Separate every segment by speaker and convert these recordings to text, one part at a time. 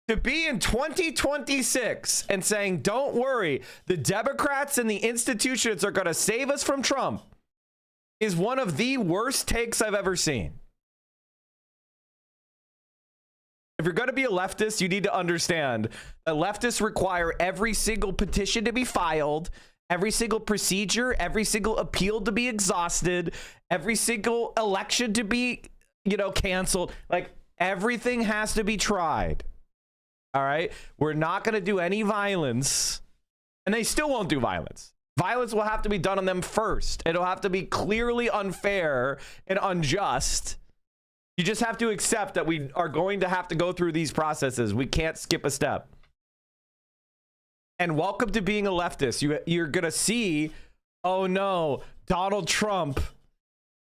Speaker 1: To be in 2026 and saying, don't worry, the Democrats and the institutions are going to save us from Trump is one of the worst takes I've ever seen. If you're going to be a leftist, you need to understand that leftists require every single petition to be filed, every single procedure, every single appeal to be exhausted, every single election to be, canceled. Like, everything has to be tried. All right? We're not going to do any violence, and they still won't do violence. Violence will have to be done on them first. It'll have to be clearly unfair and unjust. You just have to accept that we are going to have to go through these processes. We can't skip a step. And welcome to being a leftist. You're going to see, oh no, Donald Trump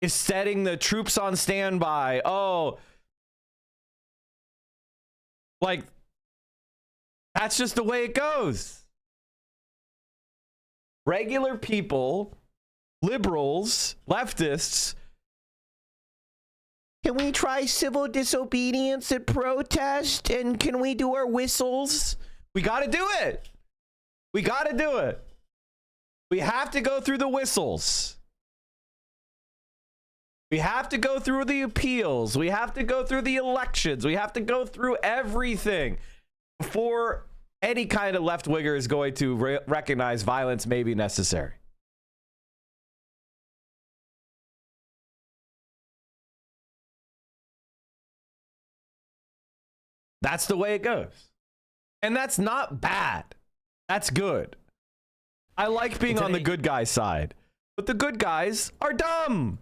Speaker 1: is setting the troops on standby. Oh, like, that's just the way it goes. Regular people, liberals, leftists, can we try civil disobedience and protest? And can we do our whistles? We got to do it. We got to do it. We have to go through the whistles. We have to go through the appeals. We have to go through the elections. We have to go through everything before any kind of left-winger is going to recognize violence may be necessary. That's the way it goes. And that's not bad. That's good. I like being on the good guy side, but the good guys are dumb.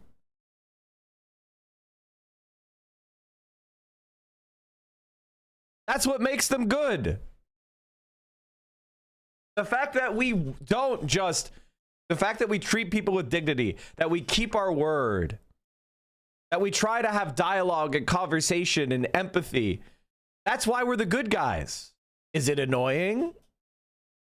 Speaker 1: That's what makes them good. The fact that we treat people with dignity, that we keep our word, that we try to have dialogue and conversation and empathy, that's why we're the good guys. Is it annoying?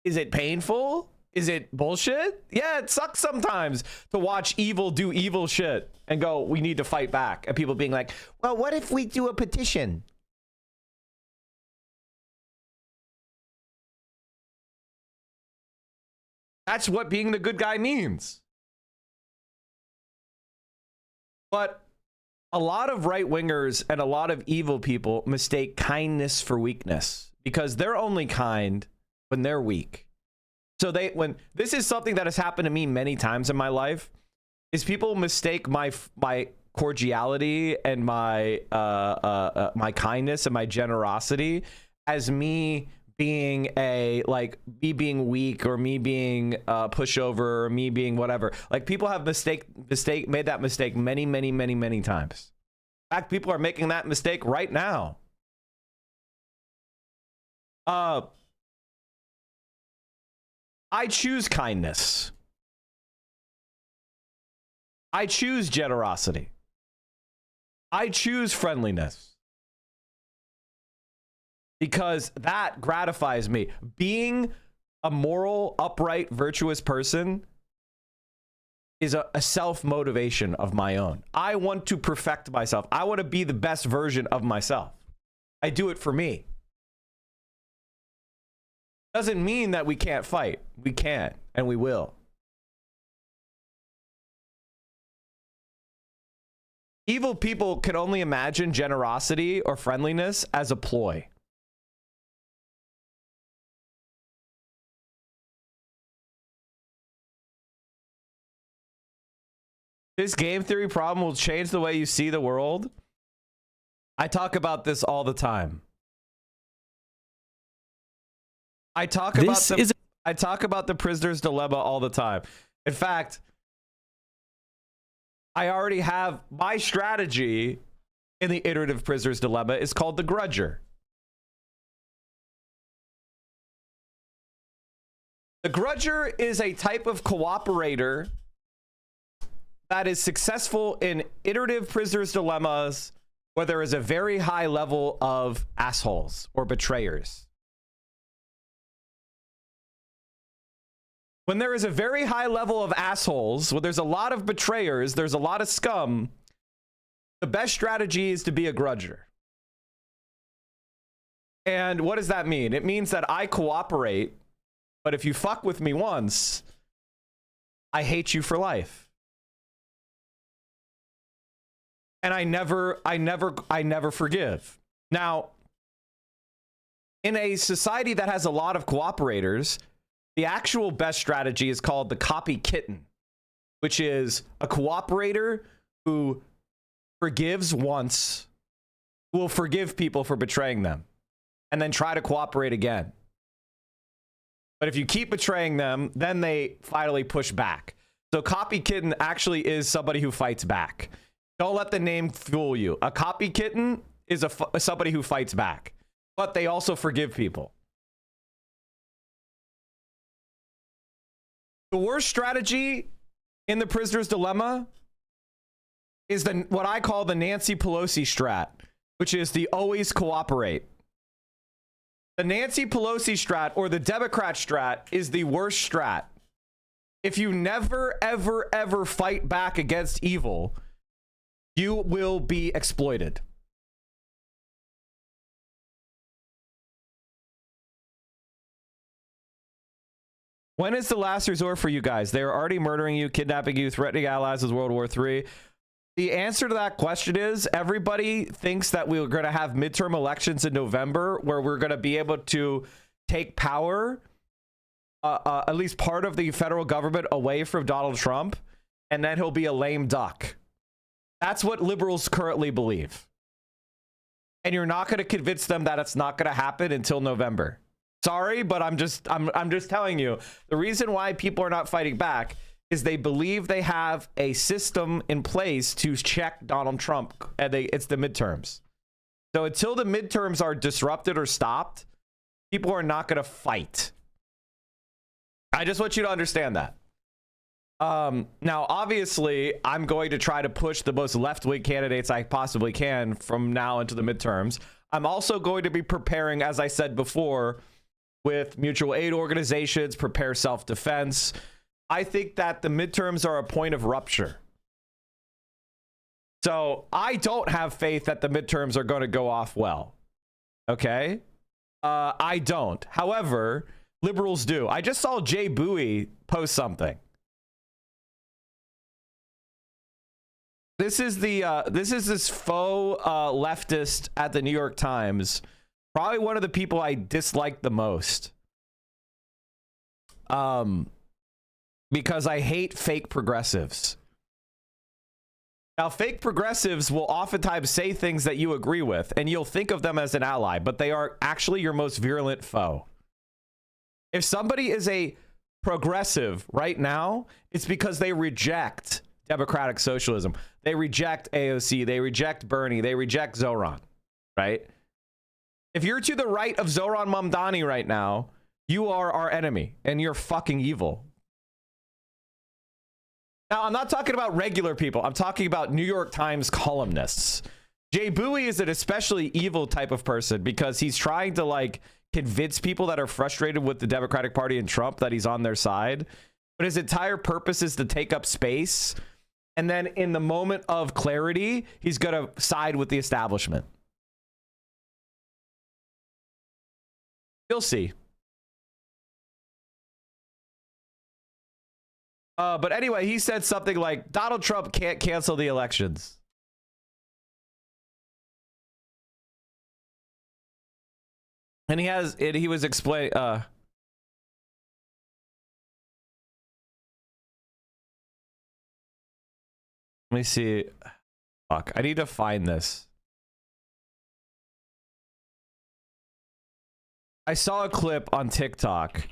Speaker 1: Is it painful? Is it bullshit? Yeah, it sucks sometimes to watch evil do evil shit and go, we need to fight back. And people being like, well, what if we do a petition? That's what being the good guy means. But a lot of right-wingers and a lot of evil people mistake kindness for weakness because they're only kind when they're weak. So this is something that has happened to me many times in my life, is people mistake my cordiality and my my kindness and my generosity as me being me being weak or me being pushover or me being whatever. Like, people have made that mistake many times. In fact, people are making that mistake right now. I choose kindness. I choose generosity. I choose friendliness. Because that gratifies me. Being a moral, upright, virtuous person is a self-motivation of my own. I want to perfect myself. I want to be the best version of myself. I do it for me. Doesn't mean that we can't fight. We can, and we will. Evil people can only imagine generosity or friendliness as a ploy. This game theory problem will change the way you see the world. I talk about this all the time. I talk about the prisoner's dilemma all the time. In fact, I already have my strategy in the iterative prisoner's dilemma is called the grudger. The grudger is a type of cooperator that is successful in iterative prisoner's dilemmas where there is a very high level of assholes or betrayers. When there is a very high level of assholes, when there's a lot of betrayers, there's a lot of scum, the best strategy is to be a grudger. And what does that mean? It means that I cooperate, but if you fuck with me once, I hate you for life. And I never forgive. Now, in a society that has a lot of cooperators, the actual best strategy is called the copy kitten, which is a cooperator who forgives once, who will forgive people for betraying them, and then try to cooperate again. But if you keep betraying them, then they finally push back. So copy kitten actually is somebody who fights back. Don't let the name fool you. A copy kitten is somebody who fights back, but they also forgive people. The worst strategy in the prisoner's dilemma is what I call the Nancy Pelosi strat, which is the always cooperate. The Nancy Pelosi strat, or the Democrat strat, is the worst strat. If you never, ever, ever fight back against evil, you will be exploited. When is the last resort for you guys? They're already murdering you, kidnapping you, threatening allies as World War III. The answer to that question is everybody thinks that we're going to have midterm elections in November where we're going to be able to take power, at least part of the federal government, away from Donald Trump, and then he'll be a lame duck. That's what liberals currently believe. And you're not going to convince them that it's not going to happen until November. Sorry, but I'm just telling you, the reason why people are not fighting back is they believe they have a system in place to check Donald Trump, and it's the midterms. So until the midterms are disrupted or stopped, people are not going to fight. I just want you to understand that. Now, obviously, I'm going to try to push the most left-wing candidates I possibly can from now into the midterms. I'm also going to be preparing, as I said before, with mutual aid organizations, prepare self-defense. I think that the midterms are a point of rupture. So I don't have faith that the midterms are going to go off well. Okay? I don't. However, liberals do. I just saw Jay Bouie post something. This is this faux leftist at the New York Times. Probably one of the people I dislike the most. Because I hate fake progressives. Now, fake progressives will oftentimes say things that you agree with, and you'll think of them as an ally, but they are actually your most virulent foe. If somebody is a progressive right now, it's because they reject democratic socialism. They reject AOC. They reject Bernie. They reject Zoran, right? If you're to the right of Zoran Mamdani right now, you are our enemy, and you're fucking evil. Now, I'm not talking about regular people. I'm talking about New York Times columnists. Jay Bouie is an especially evil type of person because he's trying to, like, convince people that are frustrated with the Democratic Party and Trump that he's on their side. But his entire purpose is to take up space. And then in the moment of clarity, he's going to side with the establishment. You'll see. But anyway, he said something like, Donald Trump can't cancel the elections. And he was explaining, let me see. Fuck, I need to find this. I saw a clip on TikTok.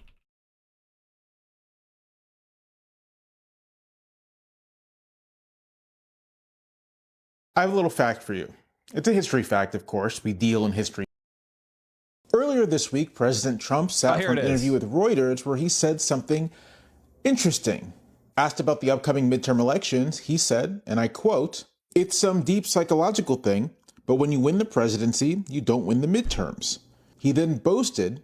Speaker 2: I have a little fact for you. It's a history fact, of course. We deal in history. Earlier this week, President Trump sat for an interview with Reuters where he said something interesting. Asked about the upcoming midterm elections, he said, and I quote, "It's some deep psychological thing, but when you win the presidency, you don't win the midterms." He then boasted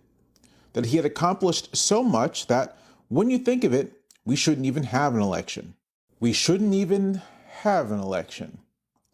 Speaker 2: that he had accomplished so much that, when you think of it, we shouldn't even have an election. We shouldn't even have an election.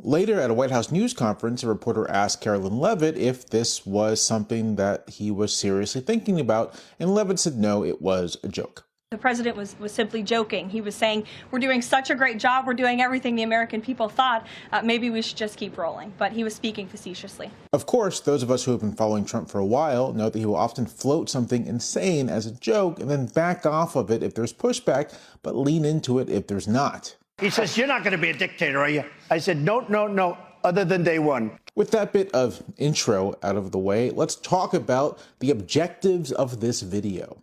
Speaker 2: Later, at a White House news conference, a reporter asked Carolyn Levitt if this was something that he was seriously thinking about, and Levitt said no, it was a joke.
Speaker 3: The president was simply joking. He was saying, we're doing such a great job, we're doing everything the American people thought, maybe we should just keep rolling. But he was speaking facetiously.
Speaker 2: Of course, those of us who have been following Trump for a while know that he will often float something insane as a joke and then back off of it if there's pushback, but lean into it if there's not.
Speaker 4: He says, you're not going to be a dictator, are you? I said, no, other than day one.
Speaker 2: With that bit of intro out of the way, let's talk about the objectives of this video.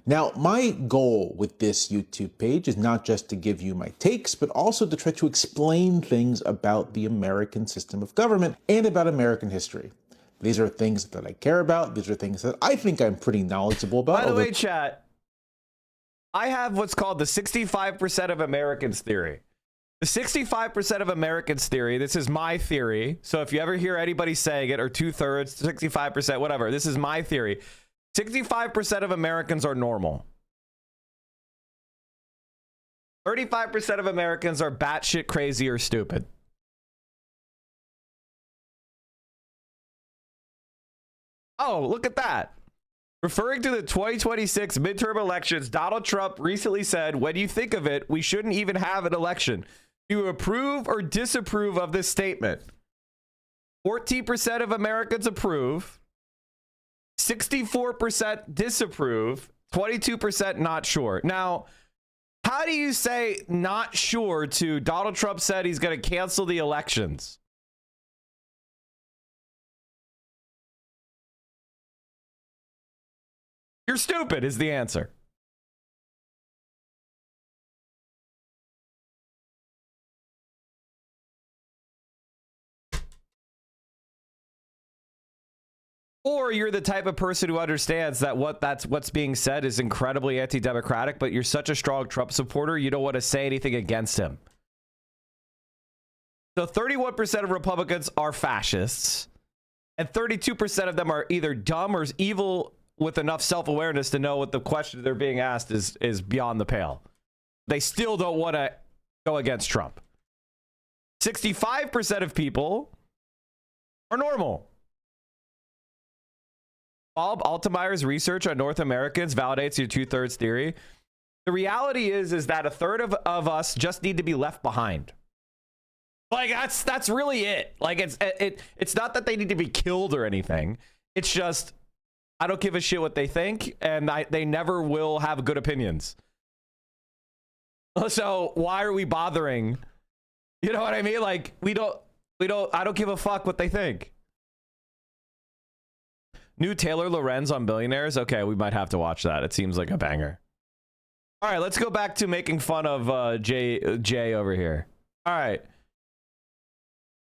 Speaker 2: Now, my goal with this YouTube page is not just to give you my takes, but also to try to explain things about the American system of government and about American history. These are things that I care about. These are things that I think I'm pretty knowledgeable about.
Speaker 1: By the way, chat, I have what's called the 65% of Americans theory. The 65% of Americans theory, this is my theory. So if you ever hear anybody saying it, or 2/3, 65%, whatever, this is my theory. 65% of Americans are normal. 35% of Americans are batshit crazy or stupid. Oh, look at that. Referring to the 2026 midterm elections, Donald Trump recently said, when you think of it, we shouldn't even have an election. Do you approve or disapprove of this statement? 14% of Americans approve. 64% disapprove. 22% not sure. Now, how do you say not sure to Donald Trump said he's going to cancel the elections? You're stupid is the answer. Or you're the type of person who understands that what's being said is incredibly anti-democratic, but you're such a strong Trump supporter, you don't want to say anything against him. So 31% of Republicans are fascists, and 32% of them are either dumb or evil with enough self-awareness to know what the question they're being asked is beyond the pale. They still don't want to go against Trump. 65% of people are normal. Bob Altemeyer's research on North Americans validates your 2/3 theory. The reality is that a third of us just need to be left behind. Like that's really it. Like it's not that they need to be killed or anything. It's just I don't give a shit what they think, and they never will have good opinions. So why are we bothering? You know what I mean? Like I don't give a fuck what they think. New Taylor Lorenz on Billionaires. Okay, we might have to watch that. It seems like a banger. All right, let's go back to making fun of Jay over here. All right.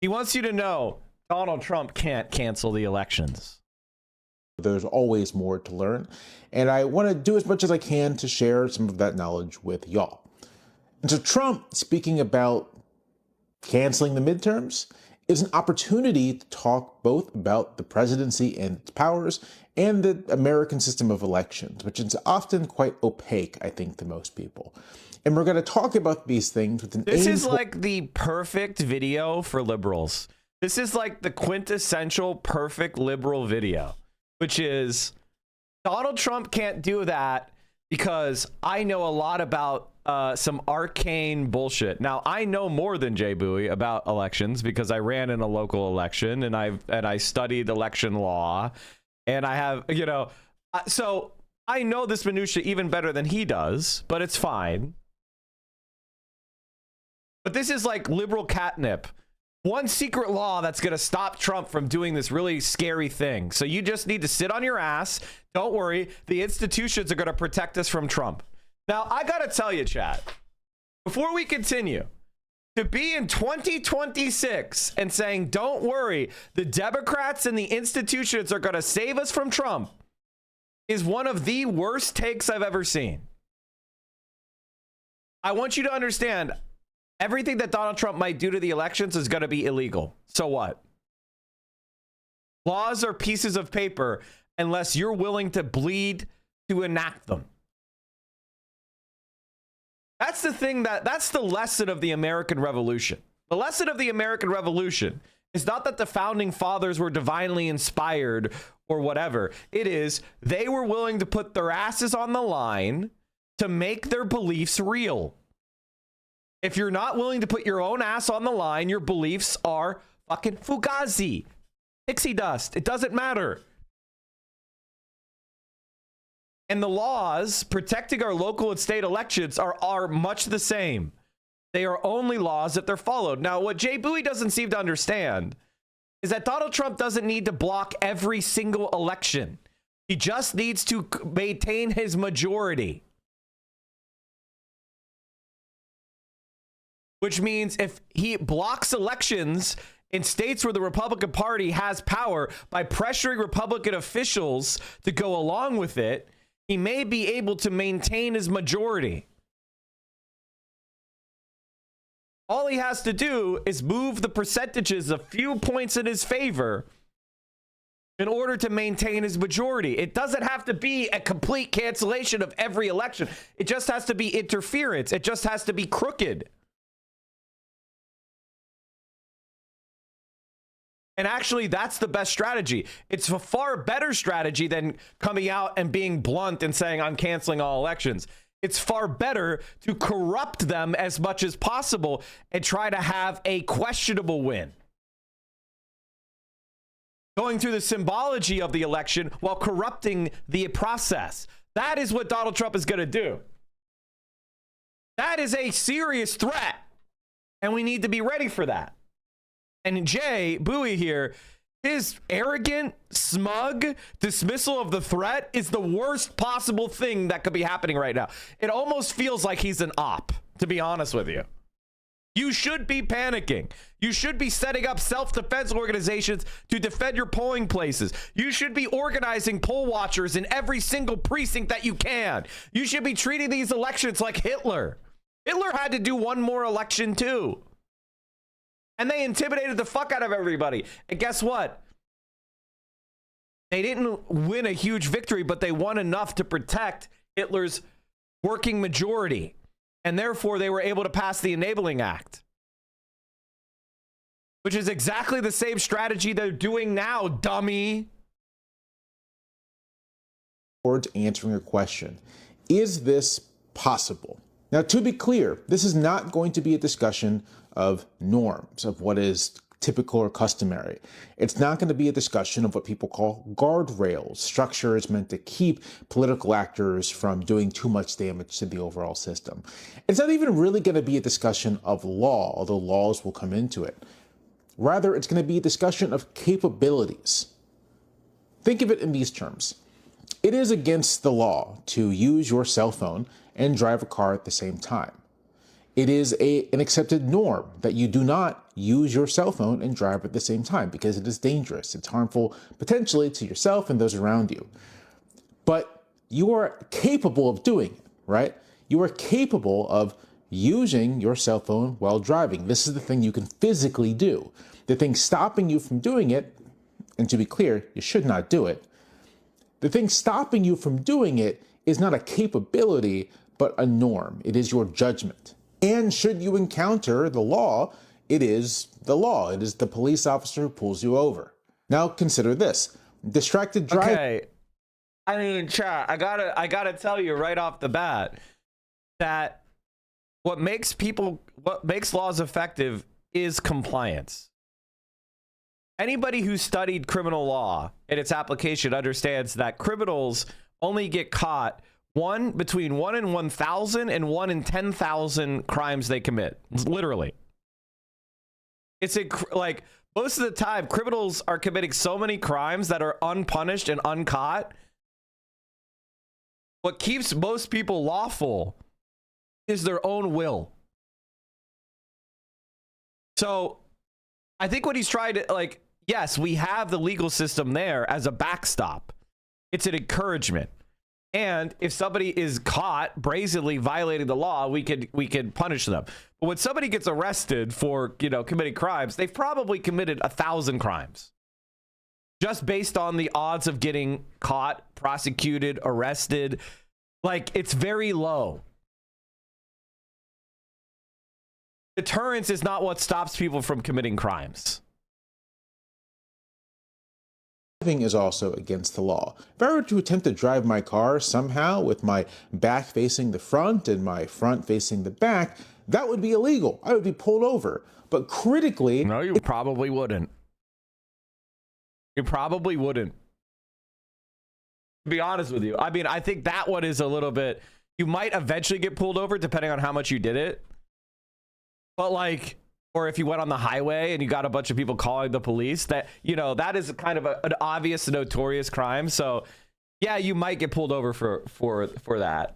Speaker 1: He wants you to know Donald Trump can't cancel the elections.
Speaker 2: There's always more to learn, and I want to do as much as I can to share some of that knowledge with y'all. And so Trump, speaking about canceling the midterms, is an opportunity to talk both about the presidency and its powers and the American system of elections, which is often quite opaque, I think, to most people. And we're going to talk about these things with an
Speaker 1: This is like the perfect video for liberals. This is like the quintessential perfect liberal video, which is Donald Trump can't do that because I know a lot about some arcane bullshit. Now, I know more than Jay Bouie about elections because I ran in a local election and I studied election law, and I have, so I know this minutia even better than he does, but it's fine. But this is like liberal catnip. One secret law that's going to stop Trump from doing this really scary thing. So you just need to sit on your ass. Don't worry. The institutions are going to protect us from Trump. Now, I got to tell you, chat, before we continue, to be in 2026 and saying, don't worry, the Democrats and the institutions are going to save us from Trump is one of the worst takes I've ever seen. I want you to understand, everything that Donald Trump might do to the elections is going to be illegal. So what? Laws are pieces of paper unless you're willing to bleed to enact them. That's the thing that's the lesson of the American Revolution. The lesson of the American Revolution is not that the founding fathers were divinely inspired or whatever. It is they were willing to put their asses on the line to make their beliefs real. If you're not willing to put your own ass on the line, your beliefs are fucking fugazi, pixie dust. It doesn't matter. And the laws protecting our local and state elections are much the same. They are only laws that they're followed. Now, what Jay Bouie doesn't seem to understand is that Donald Trump doesn't need to block every single election. He just needs to maintain his majority. Which means if he blocks elections in states where the Republican Party has power by pressuring Republican officials to go along with it, he may be able to maintain his majority. All he has to do is move the percentages a few points in his favor in order to maintain his majority. It doesn't have to be a complete cancellation of every election. It just has to be interference. It just has to be crooked. And actually, that's the best strategy. It's a far better strategy than coming out and being blunt and saying, I'm canceling all elections. It's far better to corrupt them as much as possible and try to have a questionable win. Going through the symbology of the election while corrupting the process. That is what Donald Trump is going to do. That is a serious threat. And we need to be ready for that. And Jay Bouie here, his arrogant, smug dismissal of the threat is the worst possible thing that could be happening right now. It almost feels like he's an op, to be honest with you. You should be panicking. You should be setting up self-defense organizations to defend your polling places. You should be organizing poll watchers in every single precinct that you can. You should be treating these elections like Hitler. Hitler had to do one more election too. And they intimidated the fuck out of everybody. And guess what? They didn't win a huge victory, but they won enough to protect Hitler's working majority. And therefore, they were able to pass the Enabling Act. Which is exactly the same strategy they're doing now, dummy.
Speaker 2: Towards answering your question, is this possible? Now, to be clear, this is not going to be a discussion of norms, of what is typical or customary. It's not going to be a discussion of what people call guardrails, structures meant to keep political actors from doing too much damage to the overall system. It's not even really going to be a discussion of law, although laws will come into it. Rather, it's going to be a discussion of capabilities. Think of it in these terms. It is against the law to use your cell phone and drive a car at the same time. It is an accepted norm that you do not use your cell phone and drive at the same time because it is dangerous. It's harmful potentially to yourself and those around you. But you are capable of doing it, right? You are capable of using your cell phone while driving. This is the thing you can physically do. The thing stopping you from doing it, and to be clear, you should not do it. The thing stopping you from doing it is not a capability, but a norm. It is your judgment. And should you encounter the law, it is the law. It is the police officer who pulls you over. Now consider this. Distracted driving.
Speaker 1: Okay. I mean, chat, I gotta tell you right off the bat that what makes laws effective is compliance. Anybody who studied criminal law and its application understands that criminals only get caught between 1 in 1,000 and 1 in 10,000 crimes they commit. Literally. It's like most of the time, criminals are committing so many crimes that are unpunished and uncaught. What keeps most people lawful is their own will. So I think what he's trying to, yes, we have the legal system there as a backstop. It's an encouragement. And if somebody is caught brazenly violating the law, we could punish them. But when somebody gets arrested for, committing crimes, they've probably committed 1,000 crimes. Just based on the odds of getting caught, prosecuted, arrested. It's very low. Deterrence is not what stops people from committing crimes.
Speaker 2: Driving is also against the law. If I were to attempt to drive my car somehow with my back facing the front and my front facing the back, that would be illegal. I would be pulled over. But critically...
Speaker 1: No, you probably wouldn't. You probably wouldn't. To be honest with you. I mean, I think that one is a little bit... You might eventually get pulled over depending on how much you did it. But like... Or if you went on the highway and you got a bunch of people calling the police, that, you know, that is kind of an obvious, notorious crime. So, yeah, you might get pulled over for that.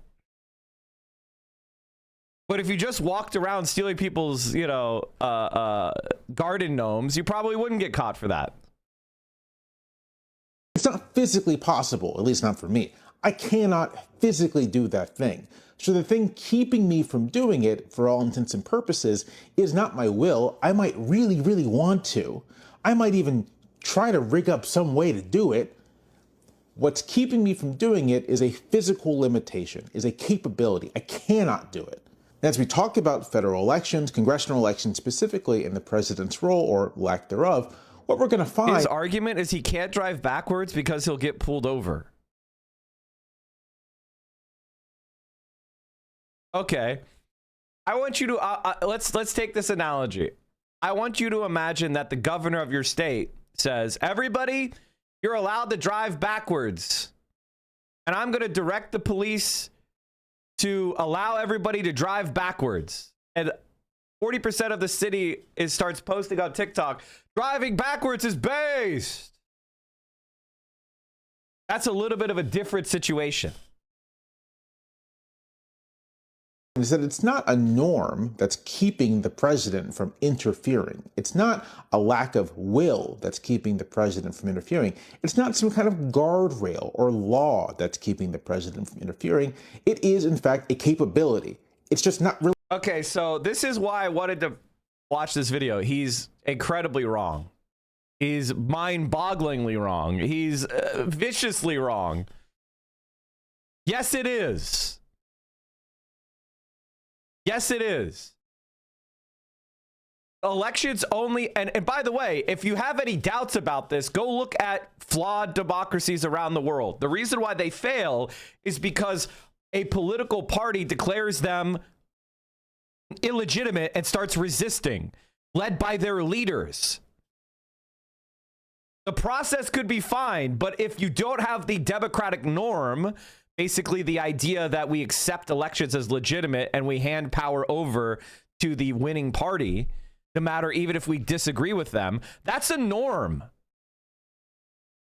Speaker 1: But if you just walked around stealing people's, you know, garden gnomes, you probably wouldn't get caught for that.
Speaker 2: It's not physically possible, at least not for me. I cannot physically do that thing. So the thing keeping me from doing it, for all intents and purposes, is not my will. I might really, really want to. I might even try to rig up some way to do it. What's keeping me from doing it is a physical limitation, is a capability. I cannot do it. As we talk about federal elections, congressional elections specifically, and the president's role or lack thereof, what we're going to find...
Speaker 1: His argument is he can't drive backwards because he'll get pulled over. Okay, I want you to let's take this analogy. I want you to imagine that the governor of your state says, everybody, you're allowed to drive backwards. And I'm going to direct the police to allow everybody to drive backwards. And 40% of the city starts posting on TikTok, driving backwards is based. That's a little bit of a different situation.
Speaker 2: Is that it's not a norm that's keeping the president from interfering. It's not a lack of will that's keeping the president from interfering. It's not some kind of guardrail or law that's keeping the president from interfering. It is, in fact, a capability. It's just not really.
Speaker 1: Okay, so this is why I wanted to watch this video. He's incredibly wrong. He's mind-bogglingly wrong. He's viciously wrong. Yes, it is. Yes, it is. Elections only, and by the way, if you have any doubts about this, go look at flawed democracies around the world. The reason why they fail is because a political party declares them illegitimate and starts resisting, led by their leaders. The process could be fine, but if you don't have the democratic norm, basically the idea that we accept elections as legitimate and we hand power over to the winning party, no matter even if we disagree with them, that's a norm.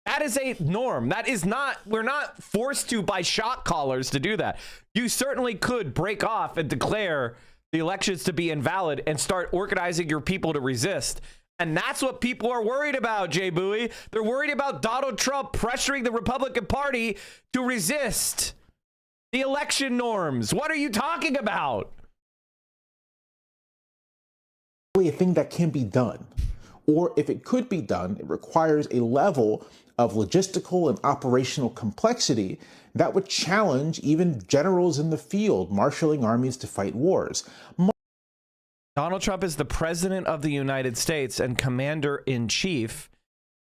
Speaker 1: That is a norm. That is not, we're not forced to by shot callers to do that. You certainly could break off and declare the elections to be invalid and start organizing your people to resist. And that's what people are worried about, Jay Bouie. They're worried about Donald Trump pressuring the Republican Party to resist the election norms. What are you talking about?
Speaker 2: A thing that can be done. Or if it could be done, it requires a level of logistical and operational complexity that would challenge even generals in the field, marshaling armies to fight wars.
Speaker 1: Donald Trump is the president of the United States and commander-in-chief,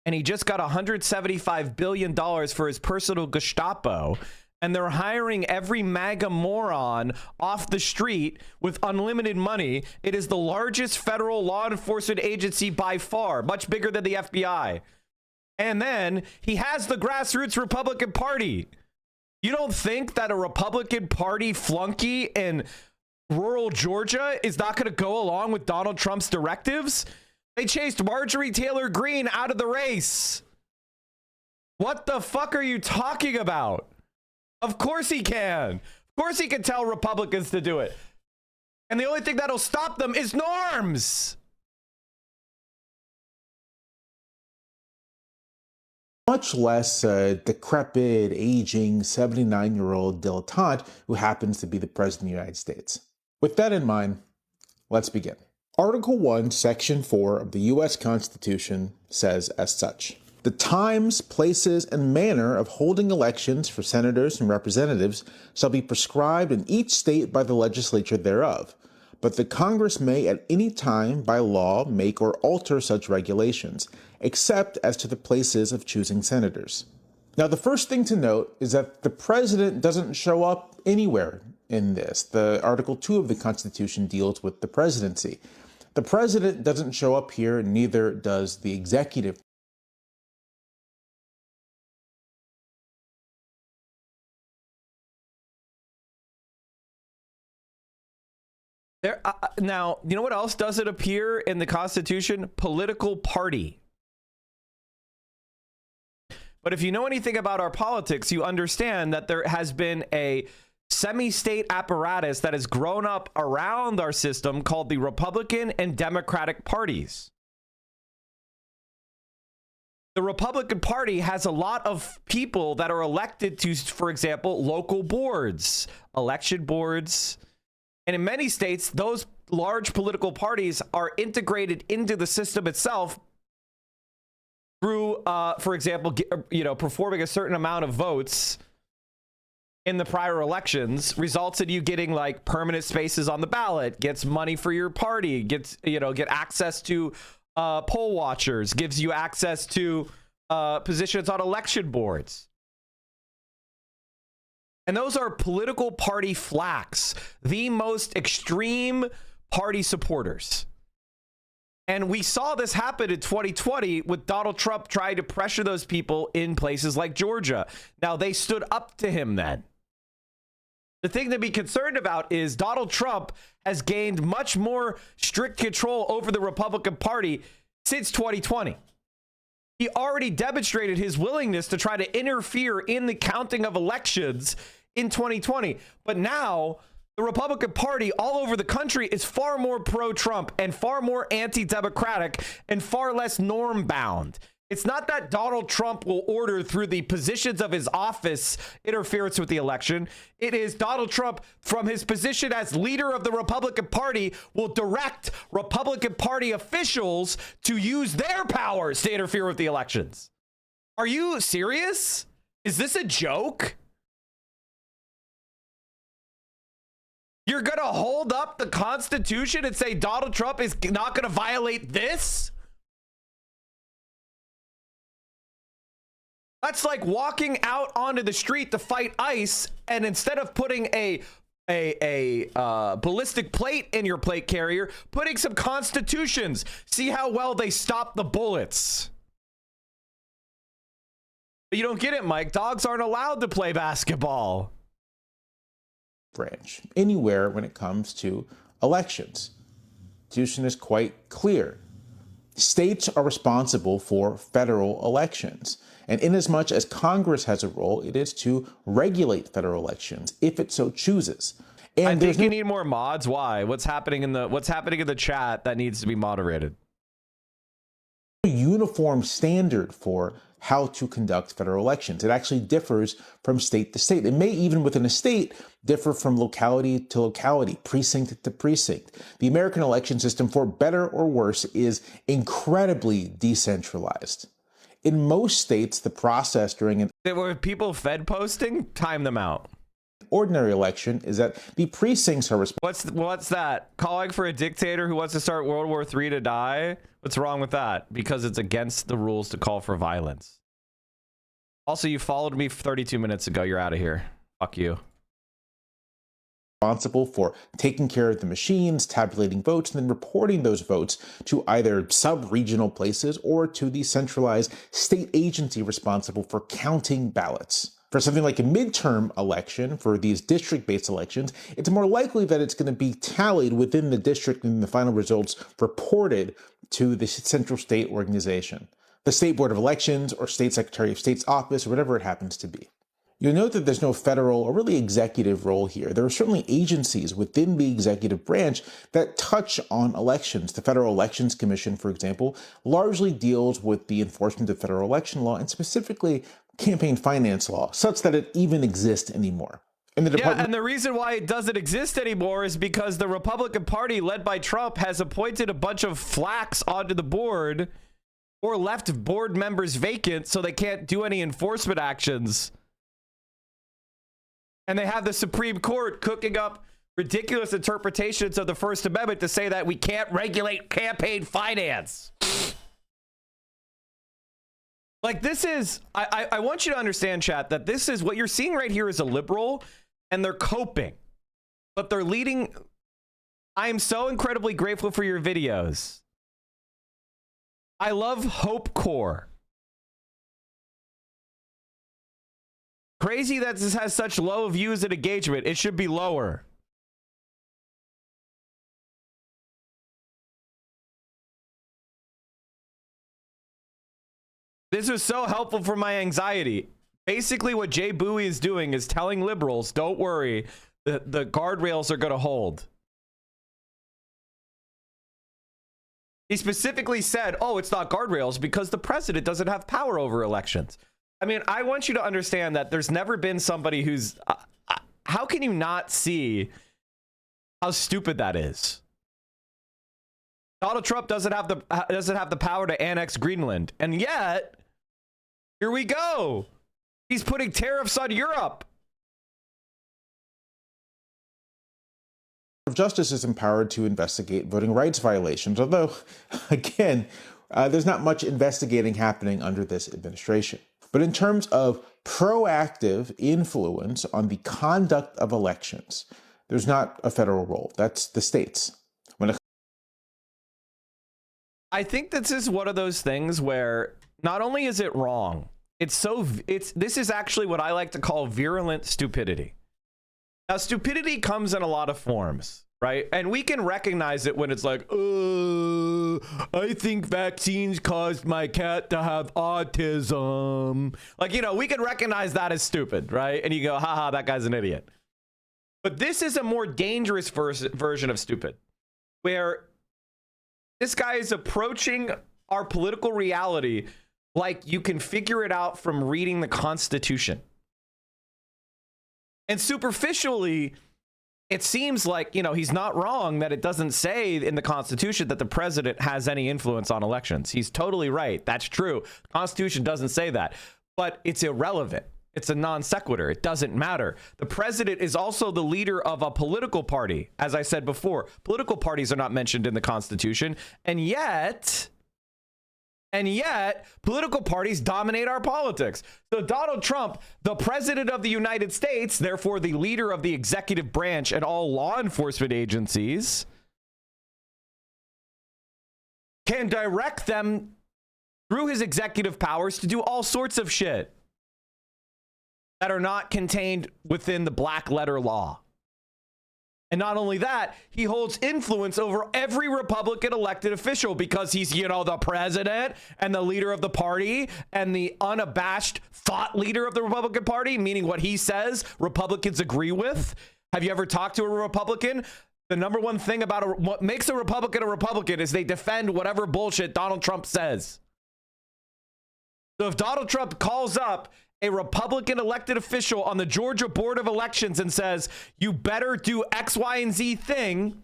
Speaker 1: and he just got $175 billion for his personal Gestapo, and they're hiring every MAGA moron off the street with unlimited money. It is the largest federal law enforcement agency by far, much bigger than the FBI. And then he has the grassroots Republican Party. You don't think that a Republican Party flunky in rural Georgia is not going to go along with Donald Trump's directives? They chased Marjorie Taylor Greene out of the race. What the fuck are you talking about? Of course he can. Of course he can tell Republicans to do it. And the only thing that'll stop them is norms.
Speaker 2: Much less a decrepit, aging, 79-year-old dilettante who happens to be the president of the United States. With that in mind, let's begin. Article 1, Section 4 of the U.S. Constitution says as such: the times, places, and manner of holding elections for senators and representatives shall be prescribed in each state by the legislature thereof. but the Congress may at any time by law make or alter such regulations, except as to the places of choosing senators. Now, the first thing to note is that the president doesn't show up anywhere in this. The Article 2 of the Constitution deals with the presidency. The president doesn't show up here, neither does the executive.
Speaker 1: There, now, you know what else doesn't appear in the Constitution? Political party. But if you know anything about our politics, you understand that there has been a semi-state apparatus that has grown up around our system called the Republican and Democratic parties. The Republican Party has a lot of people that are elected to, for example, local boards, election boards. And in many states, those large political parties are integrated into the system itself through, for example, performing a certain amount of votes in the prior elections results in you getting like permanent spaces on the ballot, gets money for your party, get access to poll watchers, gives you access to positions on election boards. And those are political party flacks, the most extreme party supporters. And we saw this happen in 2020 with Donald Trump trying to pressure those people in places like Georgia. Now, they stood up to him then. The thing to be concerned about is Donald Trump has gained much more strict control over the Republican Party since 2020. He already demonstrated his willingness to try to interfere in the counting of elections in 2020. But now the Republican Party all over the country is far more pro-Trump and far more anti-democratic and far less norm-bound. It's not that Donald Trump will order through the positions of his office interference with the election. It is Donald Trump, from his position as leader of the Republican Party, will direct Republican Party officials to use their powers to interfere with the elections. Are you serious? Is this a joke? You're going to hold up the Constitution and say Donald Trump is not going to violate this? That's like walking out onto the street to fight ICE, and instead of putting a ballistic plate in your plate carrier, putting some constitutions. See how well they stop the bullets. But you don't get it, Mike. Dogs aren't allowed to play basketball.
Speaker 2: Branch anywhere when it comes to elections. The Constitution is quite clear. States are responsible for federal elections. And inasmuch as Congress has a role, it is to regulate federal elections if it so chooses. And
Speaker 1: I think you need more mods. Why? What's happening in the chat that needs to be moderated?
Speaker 2: Uniform standard for how to conduct federal elections. It actually differs from state to state. It may even within a state differ from locality to locality, precinct to precinct. The American election system, for better or worse, is incredibly decentralized. In most states, the process during an
Speaker 1: were people Fed posting, time them out.
Speaker 2: Ordinary election is that the precincts are responsible.
Speaker 1: What's that? Calling for a dictator who wants to start World War III to die? What's wrong with that? Because it's against the rules to call for violence. Also, you followed me 32 minutes ago. You're out of here. Fuck you.
Speaker 2: Responsible for taking care of the machines, tabulating votes, and then reporting those votes to either sub-regional places or to the centralized state agency responsible for counting ballots. For something like a midterm election, for these district-based elections, it's more likely that it's going to be tallied within the district and the final results reported to the central state organization, the State Board of Elections or State Secretary of State's office, or whatever it happens to be. You'll note that there's no federal or really executive role here. There are certainly agencies within the executive branch that touch on elections. The Federal Elections Commission, for example, largely deals with the enforcement of federal election law and specifically campaign finance law, such that it even exists anymore. And
Speaker 1: the reason why it doesn't exist anymore is because the Republican Party, led by Trump, has appointed a bunch of flacks onto the board or left board members vacant so they can't do any enforcement actions. And they have the Supreme Court cooking up ridiculous interpretations of the First Amendment to say that we can't regulate campaign finance. Like, this is, I want you to understand, chat, that this is what you're seeing right here is a liberal, and they're coping, but they're leading. I am so incredibly grateful for your videos. I love Hope Core. Crazy that this has such low views and engagement. It should be lower. This was so helpful for my anxiety. Basically, what Jay Bouie is doing is telling liberals, don't worry, the guardrails are going to hold. He specifically said, oh, it's not guardrails because the president doesn't have power over elections. I mean, I want you to understand that there's never been somebody who's... how can you not see how stupid that is? Donald Trump doesn't have the power to annex Greenland, and yet here we go. He's putting tariffs on Europe.
Speaker 2: Justice is empowered to investigate voting rights violations, although, again, there's not much investigating happening under this administration. But in terms of proactive influence on the conduct of elections, there's not a federal role. That's the states.
Speaker 1: I think this is one of those things where not only is it wrong, this is actually what I like to call virulent stupidity. Now, stupidity comes in a lot of forms, right? And we can recognize it when it's like, I think vaccines caused my cat to have autism. Like, you know, we can recognize that as stupid, right? And you go, haha, that guy's an idiot. But this is a more dangerous version of stupid, where this guy is approaching our political reality like you can figure it out from reading the Constitution. And superficially, it seems like, you know, he's not wrong that it doesn't say in the Constitution that the president has any influence on elections. He's totally right. That's true. The Constitution doesn't say that, but it's irrelevant. It's a non sequitur. It doesn't matter. The president is also the leader of a political party. As I said before, political parties are not mentioned in the Constitution. And yet political parties dominate our politics. So Donald Trump, the president of the United States, therefore the leader of the executive branch and all law enforcement agencies, can direct them through his executive powers to do all sorts of shit that are not contained within the black letter law. And not only that, he holds influence over every Republican elected official because he's, you know, the president and the leader of the party and the unabashed thought leader of the Republican Party, meaning what he says Republicans agree with. Have you ever talked to a Republican? The number one thing about what makes a Republican is they defend whatever bullshit Donald Trump says. So if Donald Trump calls up a Republican elected official on the Georgia Board of Elections and says, you better do X, Y, and Z thing,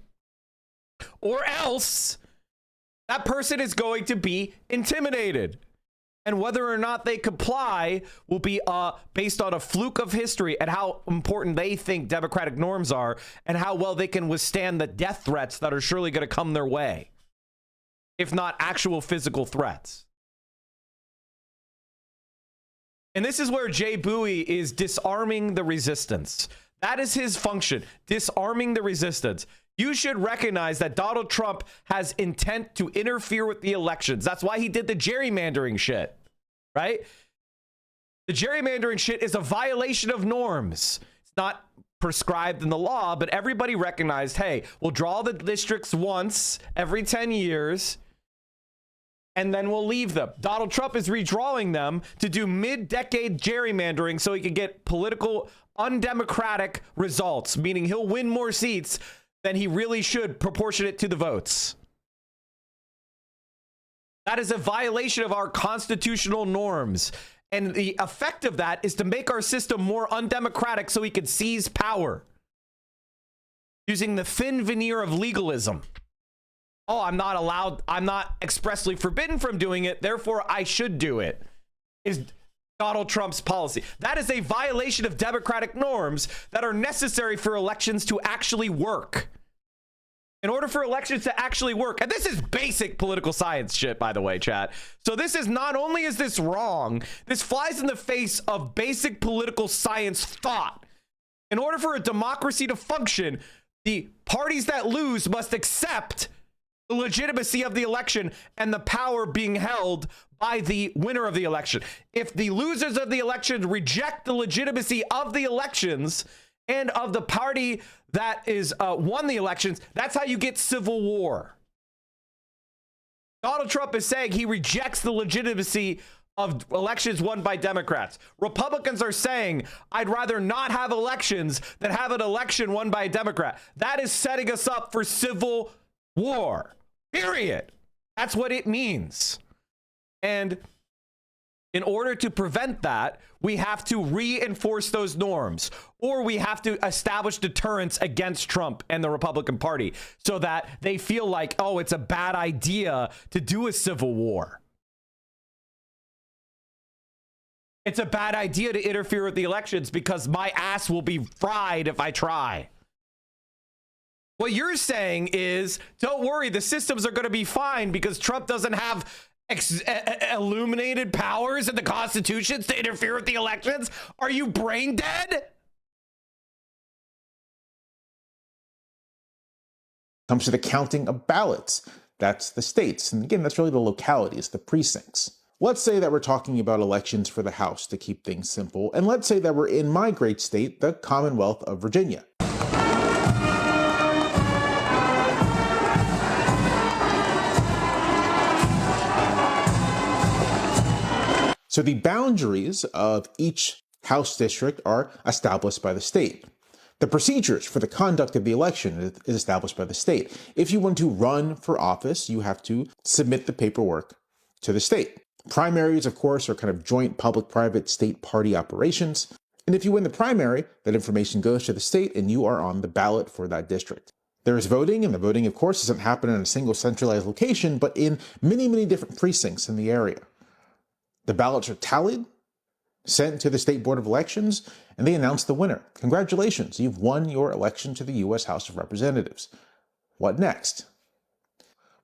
Speaker 1: or else that person is going to be intimidated. And whether or not they comply will be based on a fluke of history and how important they think democratic norms are and how well they can withstand the death threats that are surely going to come their way, if not actual physical threats. And this is where Jay Bouie is disarming the resistance. That is his function, disarming the resistance. You should recognize that Donald Trump has intent to interfere with the elections. That's why he did the gerrymandering shit, right? The gerrymandering shit is a violation of norms. It's not prescribed in the law, but everybody recognized, hey, we'll draw the districts once every 10 years. And then we'll leave them. Donald Trump is redrawing them to do mid-decade gerrymandering so he can get political, undemocratic results, meaning he'll win more seats than he really should proportionate to the votes. That is a violation of our constitutional norms. And the effect of that is to make our system more undemocratic so he can seize power using the thin veneer of legalism. Oh, I'm not allowed, I'm not expressly forbidden from doing it, therefore I should do it. Donald Trump's policy. That is a violation of democratic norms that are necessary for elections to actually work. In order for elections to actually work, and this is basic political science shit, by the way, chat. So this is, not only is this wrong, this flies in the face of basic political science thought. In order for a democracy to function, the parties that lose must accept the legitimacy of the election and the power being held by the winner of the election. If the losers of the election reject the legitimacy of the elections and of the party that is won the elections, that's how you get civil war. Donald Trump is saying he rejects the legitimacy of elections won by Democrats. Republicans are saying, I'd rather not have elections than have an election won by a Democrat. That is setting us up for civil war, period. That's what it means. And in order to prevent that, we have to reinforce those norms, or we have to establish deterrence against Trump and the Republican Party so that they feel like, oh, it's a bad idea to do a civil war. It's a bad idea to interfere with the elections because my ass will be fried if I try. What you're saying is, don't worry, the systems are going to be fine because Trump doesn't have illuminated powers in the constitutions to interfere with the elections. Are you brain dead?
Speaker 2: Comes to the counting of ballots. That's the states. And again, that's really the localities, the precincts. Let's say that we're talking about elections for the House to keep things simple. And let's say that we're in my great state, the Commonwealth of Virginia. So the boundaries of each House district are established by the state. The procedures for the conduct of the election is established by the state. If you want to run for office, you have to submit the paperwork to the state. Primaries, of course, are kind of joint public-private state party operations. And if you win the primary, that information goes to the state and you are on the ballot for that district. There is voting, and the voting, of course, doesn't happen in a single centralized location, but in many, many different precincts in the area. The ballots are tallied, sent to the State Board of Elections, and they announce the winner. Congratulations, you've won your election to the U.S. House of Representatives. What next?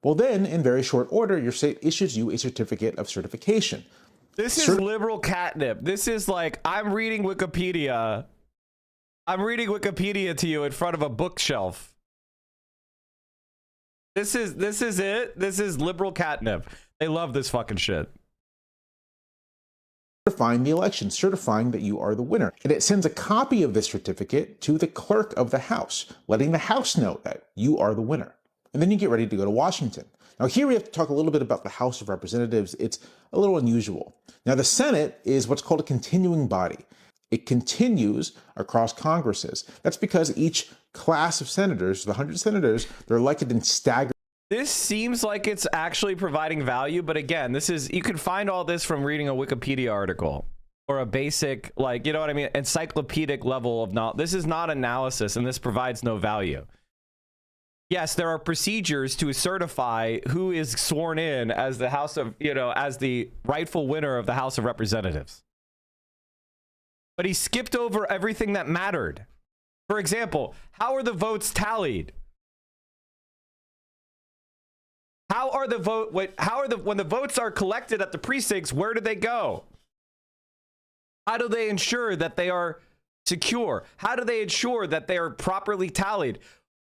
Speaker 2: Well then, in very short order, your state issues you a certificate of certification.
Speaker 1: This is liberal catnip. This is like, I'm reading Wikipedia. I'm reading Wikipedia to you in front of a bookshelf. This is it. This is liberal catnip. They love this fucking shit.
Speaker 2: Certifying the election, certifying that you are the winner. And it sends a copy of this certificate to the clerk of the House, letting the House know that you are the winner. And then you get ready to go to Washington. Now here we have to talk a little bit about the House of Representatives. It's a little unusual. Now the Senate is what's called a continuing body. It continues across Congresses. That's because each class of senators, the 100 senators, they're elected in staggered.
Speaker 1: This seems like it's actually providing value, but again, this is, you can find all this from reading a Wikipedia article or a basic, like, you know what I mean, encyclopedic level of knowledge. This is not analysis, and this provides no value. Yes, there are procedures to certify who is sworn in as the House of, you know, as the rightful winner of the House of Representatives. But he skipped over everything that mattered. For example, how are the votes tallied? When the votes are collected at the precincts, where do they go? How do they ensure that they are secure? How do they ensure that they are properly tallied?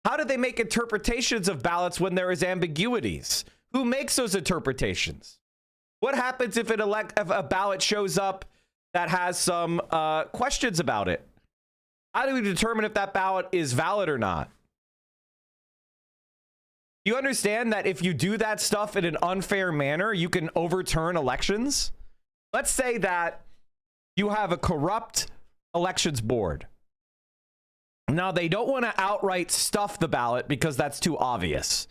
Speaker 1: How do they make interpretations of ballots when there is ambiguities? Who makes those interpretations? What happens if a ballot shows up that has some questions about it? How do we determine if that ballot is valid or not? You understand that if you do that stuff in an unfair manner, you can overturn elections? Let's say that you have a corrupt elections board. Now, they don't want to outright stuff the ballot because that's too obvious.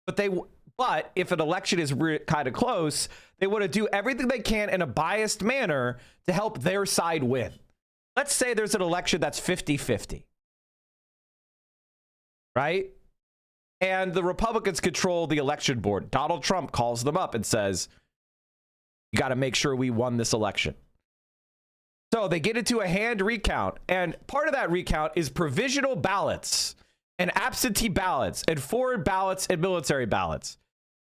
Speaker 1: But if an election is kind of close, they want to do everything they can in a biased manner to help their side win. Let's say there's an election that's 50-50. Right? And the Republicans control the election board. Donald Trump calls them up and says, you got to make sure we won this election. So they get into a hand recount, and part of that recount is provisional ballots and absentee ballots and foreign ballots and military ballots.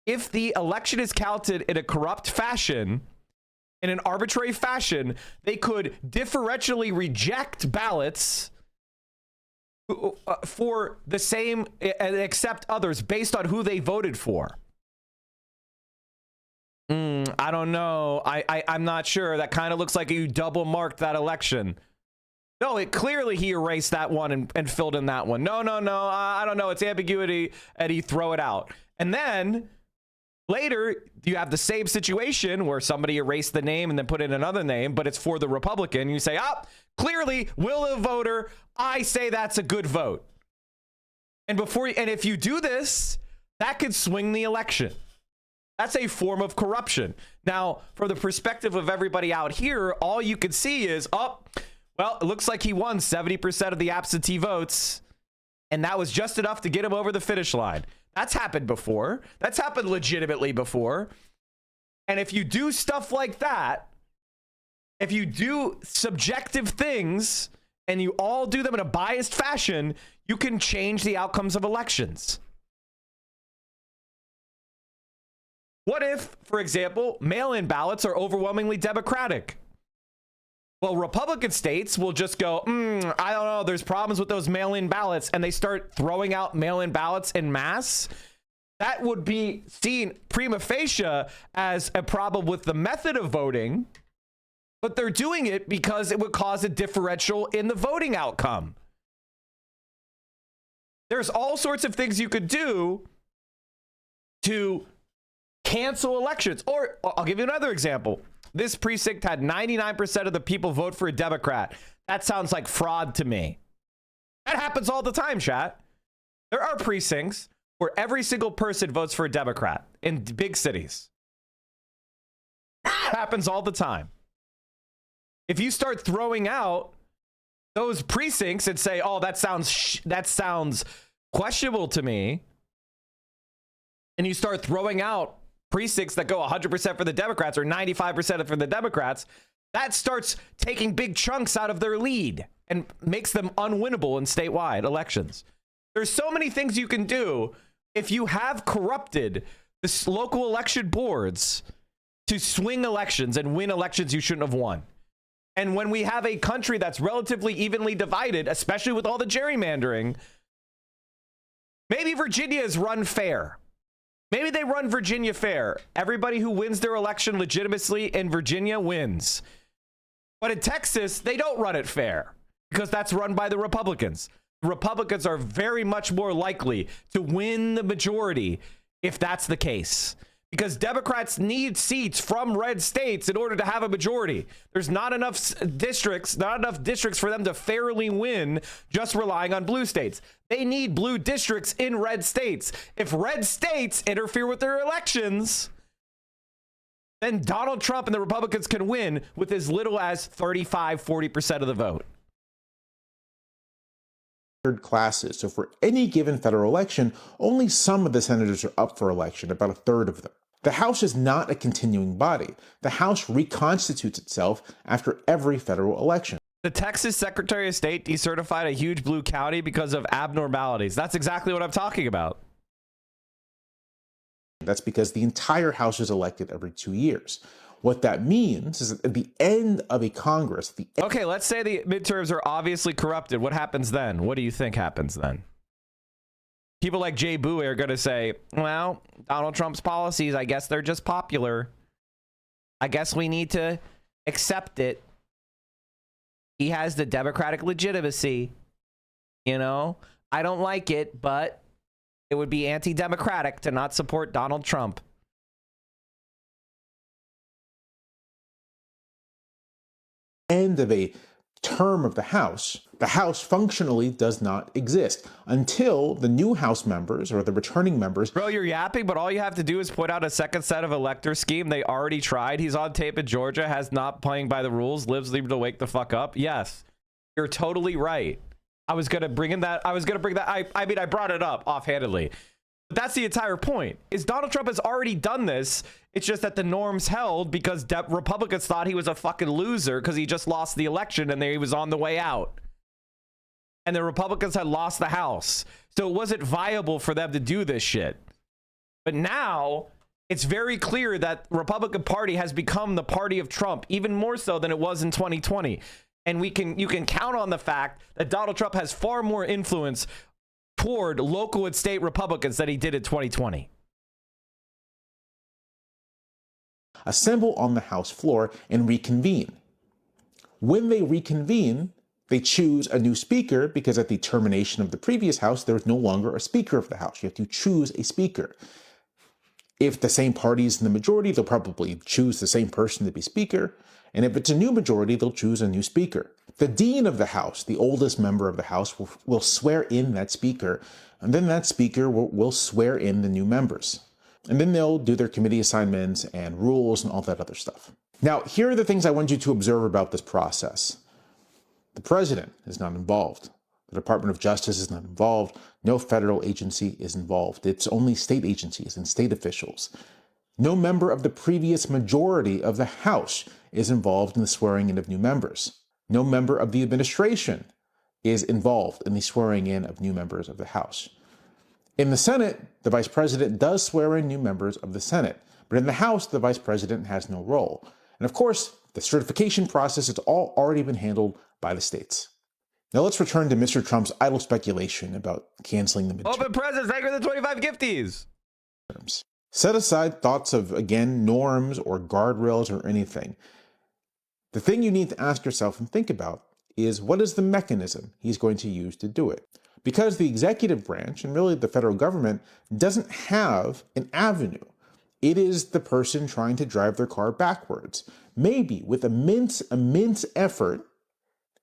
Speaker 1: If the election is counted in a corrupt fashion, in an arbitrary fashion, they could differentially reject ballots for the same and accept others based on who they voted for. I don't know. I'm not sure. That kind of looks like you double marked that election. No, it clearly he erased that one and filled in that one. No. I don't know. It's ambiguity, and he throw it out. And then later, you have the same situation where somebody erased the name and then put in another name, but it's for the Republican. You say, clearly, will of the voter, I say that's a good vote. And if you do this, that could swing the election. That's a form of corruption. Now, from the perspective of everybody out here, all you can see is, well, it looks like he won 70% of the absentee votes, and that was just enough to get him over the finish line. That's happened before. That's happened legitimately before. And if you do stuff like that, if you do subjective things and you all do them in a biased fashion, you can change the outcomes of elections. What if, for example, mail-in ballots are overwhelmingly Democratic? Well, Republican states will just go, I don't know, there's problems with those mail-in ballots, and they start throwing out mail-in ballots en masse. That would be seen prima facie as a problem with the method of voting, but they're doing it because it would cause a differential in the voting outcome. There's all sorts of things you could do to cancel elections. Or I'll give you another example. This precinct had 99% of the people vote for a Democrat. That sounds like fraud to me. That happens all the time, chat. There are precincts where every single person votes for a Democrat in big cities. That happens all the time. If you start throwing out those precincts and say, that sounds questionable to me, and you start throwing out precincts that go 100% for the Democrats or 95% for the Democrats, that starts taking big chunks out of their lead and makes them unwinnable in statewide elections. There's so many things you can do if you have corrupted the local election boards to swing elections and win elections you shouldn't have won. And when we have a country that's relatively evenly divided, especially with all the gerrymandering, maybe Virginia is run fair. Maybe they run Virginia fair. Everybody who wins their election legitimately in Virginia wins. But in Texas, they don't run it fair because that's run by the Republicans. The Republicans are very much more likely to win the majority if that's the case, because Democrats need seats from red states in order to have a majority. There's not enough districts for them to fairly win just relying on blue states. They need blue districts in red states. If red states interfere with their elections, then Donald Trump and the Republicans can win with as little as 35-40% of the vote.
Speaker 2: Classes. So for any given federal election, only some of the senators are up for election, about a third of them. The House is not a continuing body. The House reconstitutes itself after every federal election.
Speaker 1: The Texas Secretary of State decertified a huge blue county because of abnormalities. That's exactly what I'm talking about.
Speaker 2: That's because the entire House is elected every 2 years. What that means is that at the end of a Congress,
Speaker 1: okay, let's say the midterms are obviously corrupted. What happens then? What do you think happens then? People like Bouie are going to say, well, Donald Trump's policies, I guess they're just popular. I guess we need to accept it. He has the Democratic legitimacy. You know, I don't like it, but it would be anti-democratic to not support Donald Trump.
Speaker 2: End of a term of the House functionally does not exist until the new House members or the returning members.
Speaker 1: Bro, you're yapping, but all you have to do is put out a second set of elector scheme. They already tried. He's on tape in Georgia, has not playing by the rules, lives to wake the fuck up. Yes, you're totally right. I was going to bring that. I mean, I brought it up offhandedly. But that's the entire point, is Donald Trump has already done this. It's just that the norms held because Republicans thought he was a fucking loser because he just lost the election and he was on the way out. And the Republicans had lost the House. So it wasn't viable for them to do this shit. But now it's very clear that the Republican Party has become the party of Trump, even more so than it was in 2020. And you can count on the fact that Donald Trump has far more influence toward local and state Republicans than he did in 2020.
Speaker 2: Assemble on the House floor and reconvene. When they reconvene, they choose a new speaker because at the termination of the previous House, there was no longer a Speaker of the House. You have to choose a Speaker. If the same party is in the majority, they'll probably choose the same person to be Speaker. And if it's a new majority, they'll choose a new Speaker. The Dean of the House, the oldest member of the House, will swear in that Speaker. And then that Speaker will swear in the new members. And then they'll do their committee assignments and rules and all that other stuff. Now, here are the things I want you to observe about this process. The president is not involved. The Department of Justice is not involved. No federal agency is involved. It's only state agencies and state officials. No member of the previous majority of the House is involved in the swearing in of new members. No member of the administration is involved in the swearing in of new members of the House. In the Senate, the vice president does swear in new members of the Senate, but in the House, the vice president has no role. And of course, the certification process has all already been handled by the states. Now let's return to Mr. Trump's idle speculation about canceling the midterms.
Speaker 1: Open presents, thank you for the 25 gifties.
Speaker 2: Set aside thoughts of, again, norms or guardrails or anything. The thing you need to ask yourself and think about is what is the mechanism he's going to use to do it? Because the executive branch, and really the federal government, doesn't have an avenue. It is the person trying to drive their car backwards. Maybe with immense effort,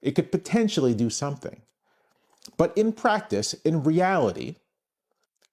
Speaker 2: it could potentially do something. But in practice, in reality,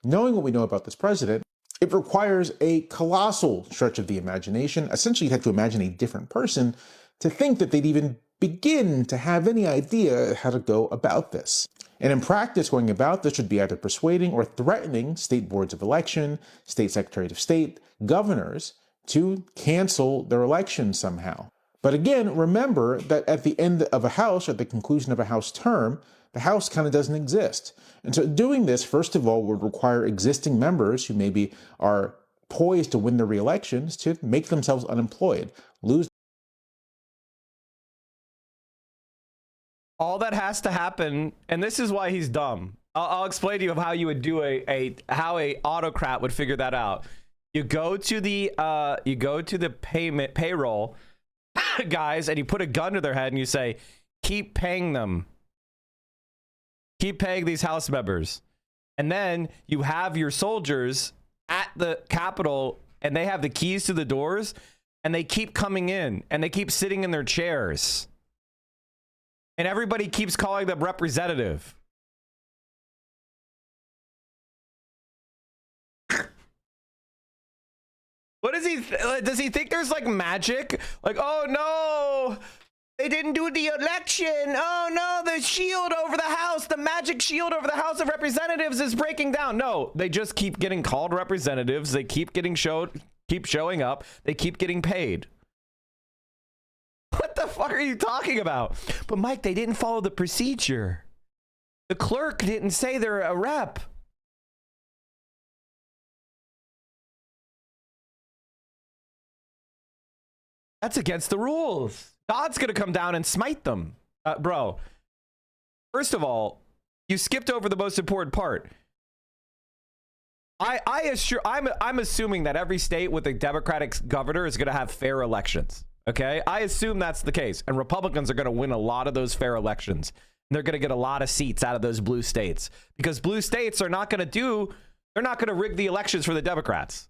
Speaker 2: knowing what we know about this president, it requires a colossal stretch of the imagination. Essentially, you'd have to imagine a different person to think that they'd even begin to have any idea how to go about this. And in practice, going about this would be either persuading or threatening state boards of election, state secretaries of state, governors to cancel their election somehow. But again, remember that at the end of a House, or at the conclusion of a House term, the House kind of doesn't exist. And so doing this, first of all, would require existing members who maybe are poised to win their re-elections to make themselves unemployed, lose.
Speaker 1: All that has to happen, and this is why he's dumb. I'll explain to you how you would do how a autocrat would figure that out. You go to the payroll guys, and you put a gun to their head and you say, keep paying them. Keep paying these House members. And then you have your soldiers at the Capitol, and they have the keys to the doors, and they keep coming in, and they keep sitting in their chairs. And everybody keeps calling them representative. What does he think there's like magic? Like, oh no, they didn't do the election. Oh no, the shield over the House, the magic shield over the House of Representatives is breaking down. No, they just keep getting called representatives. They keep getting keep showing up. They keep getting paid. What the fuck are you talking about? But Mike, they didn't follow the procedure. The clerk didn't say they're a rep. That's against the rules. God's going to come down and smite them. Bro, first of all, you skipped over the most important part. I'm assuming that every state with a Democratic governor is going to have fair elections. Okay, I assume that's the case. And Republicans are going to win a lot of those fair elections. And they're going to get a lot of seats out of those blue states. Because blue states are not going to they're not going to rig the elections for the Democrats.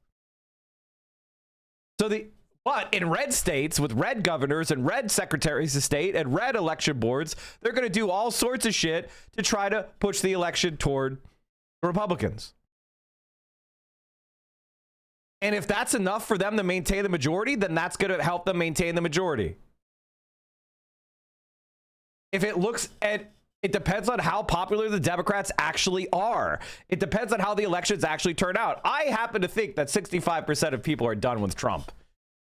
Speaker 1: But in red states with red governors and red secretaries of state and red election boards, they're going to do all sorts of shit to try to push the election toward the Republicans. And if that's enough for them to maintain the majority, then that's going to help them maintain the majority. If it looks at It depends on how popular the Democrats actually are. It depends on how the elections actually turn out. I happen to think that 65% of people are done with Trump.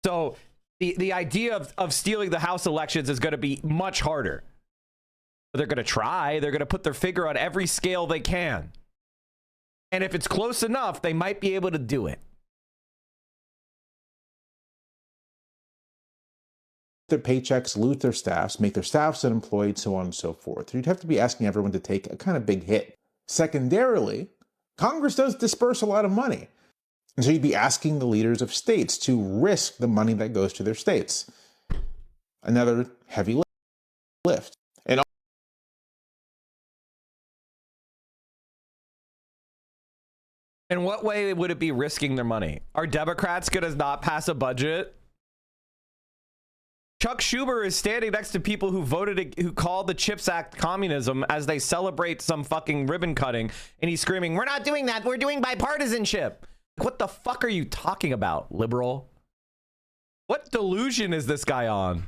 Speaker 1: So the idea of stealing the House elections is going to be much harder. But they're going to try. They're going to put their finger on every scale they can. And if it's close enough, they might be able to do it.
Speaker 2: Their paychecks, loot their staffs, make their staffs unemployed, so on and so forth. You'd have to be asking everyone to take a kind of big hit. Secondarily, Congress does disperse a lot of money. And so you'd be asking the leaders of states to risk the money that goes to their states. Another heavy lift. And
Speaker 1: in what way would it be risking their money? Are Democrats going to not pass a budget? Chuck Schumer is standing next to people who called the CHIPS Act communism as they celebrate some fucking ribbon cutting. And he's screaming, we're not doing that. We're doing bipartisanship. What the fuck are you talking about, liberal? What delusion is this guy on?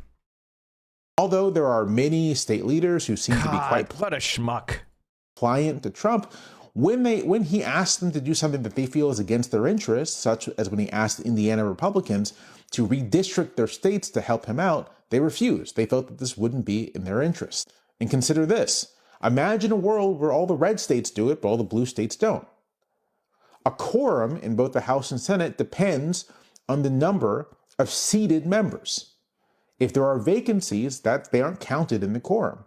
Speaker 2: Although there are many state leaders who seem to be quite
Speaker 1: what a schmuck.
Speaker 2: Pliant to Trump, when he asked them to do something that they feel is against their interests, such as when he asked Indiana Republicans to redistrict their states to help him out, they refused. They felt that this wouldn't be in their interest. And consider this. Imagine a world where all the red states do it, but all the blue states don't. A quorum in both the House and Senate depends on the number of seated members. If there are vacancies, they aren't counted in the quorum.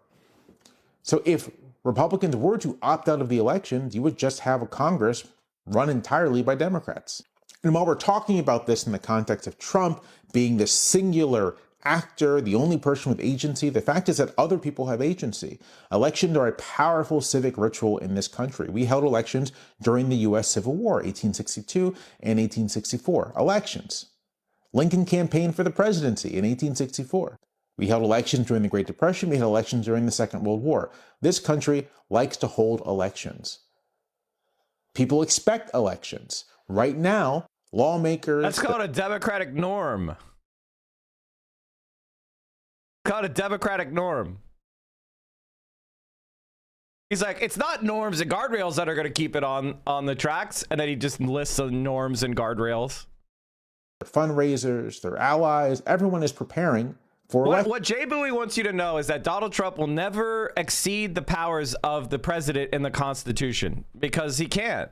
Speaker 2: So if Republicans were to opt out of the election, you would just have a Congress run entirely by Democrats. And while we're talking about this in the context of Trump being the singular actor, the only person with agency, the fact is that other people have agency. Elections are a powerful civic ritual in this country. We held elections during the U.S. Civil War, 1862 and 1864. Elections. Lincoln campaigned for the presidency in 1864. We held elections during the Great Depression. We had elections during the Second World War. This country likes to hold elections. People expect elections. Right now, lawmakers...
Speaker 1: That's called a democratic norm. It's called a democratic norm. He's like, it's not norms and guardrails that are going to keep it on the tracks. And then he just lists the norms and guardrails.
Speaker 2: Their fundraisers, their allies, everyone is preparing for election.
Speaker 1: What Jay Bouie wants you to know is that Donald Trump will never exceed the powers of the president in the Constitution because he can't.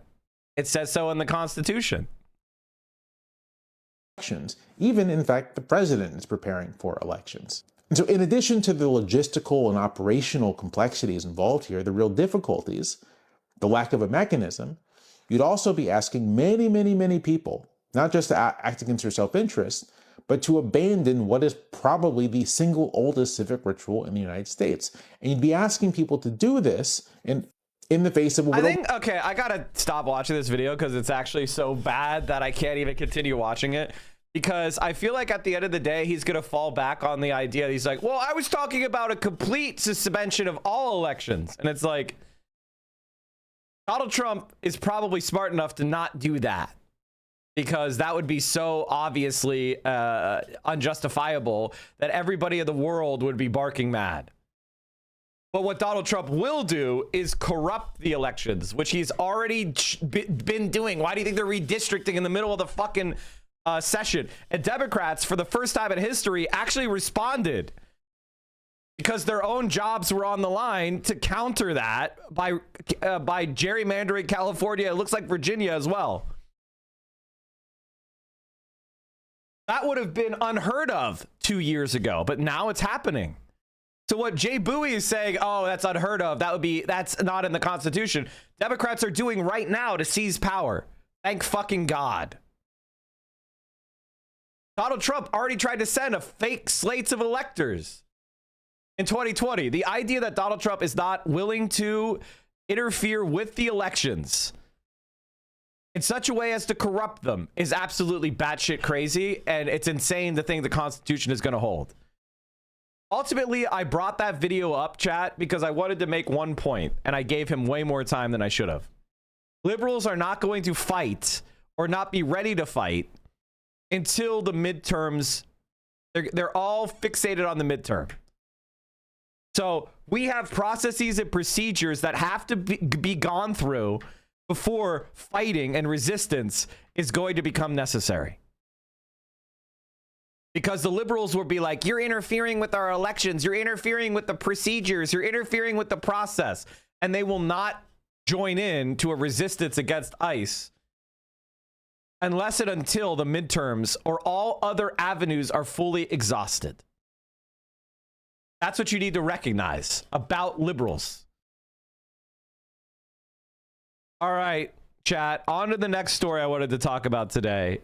Speaker 1: It says so in the Constitution.
Speaker 2: Even, in fact, the president is preparing for elections. And so in addition to the logistical and operational complexities involved here, the real difficulties, the lack of a mechanism, you'd also be asking many, many, many people, not just to act against their self-interest, but to abandon what is probably the single oldest civic ritual in the United States. And you'd be asking people to do this in the face of...
Speaker 1: okay, I gotta stop watching this video because it's actually so bad that I can't even continue watching it. Because I feel like at the end of the day, he's going to fall back on the idea. He's like, well, I was talking about a complete suspension of all elections. And it's like, Donald Trump is probably smart enough to not do that. Because that would be so obviously unjustifiable that everybody in the world would be barking mad. But what Donald Trump will do is corrupt the elections, which he's already been doing. Why do you think they're redistricting in the middle of the fucking... session? And Democrats, for the first time in history, actually responded because their own jobs were on the line to counter that by gerrymandering California. It looks like Virginia as well. That would have been unheard of 2 years ago, but now it's happening. So what Jay Bouie is saying, oh, that's unheard of. That's not in the Constitution. Democrats are doing right now to seize power. Thank fucking God. Donald Trump already tried to send a fake slates of electors in 2020. The idea that Donald Trump is not willing to interfere with the elections in such a way as to corrupt them is absolutely batshit crazy, and it's insane to think the Constitution is going to hold. Ultimately, I brought that video up, chat, because I wanted to make one point, and I gave him way more time than I should have. Liberals are not going to fight or not be ready to fight until the midterms. They're all fixated on the midterm. So we have processes and procedures that have to be gone through before fighting and resistance is going to become necessary. Because the liberals will be like, you're interfering with our elections, you're interfering with the procedures, you're interfering with the process, and they will not join in to a resistance against ICE unless and until the midterms or all other avenues are fully exhausted. That's what you need to recognize about liberals. All right, chat, on to the next story I wanted to talk about today.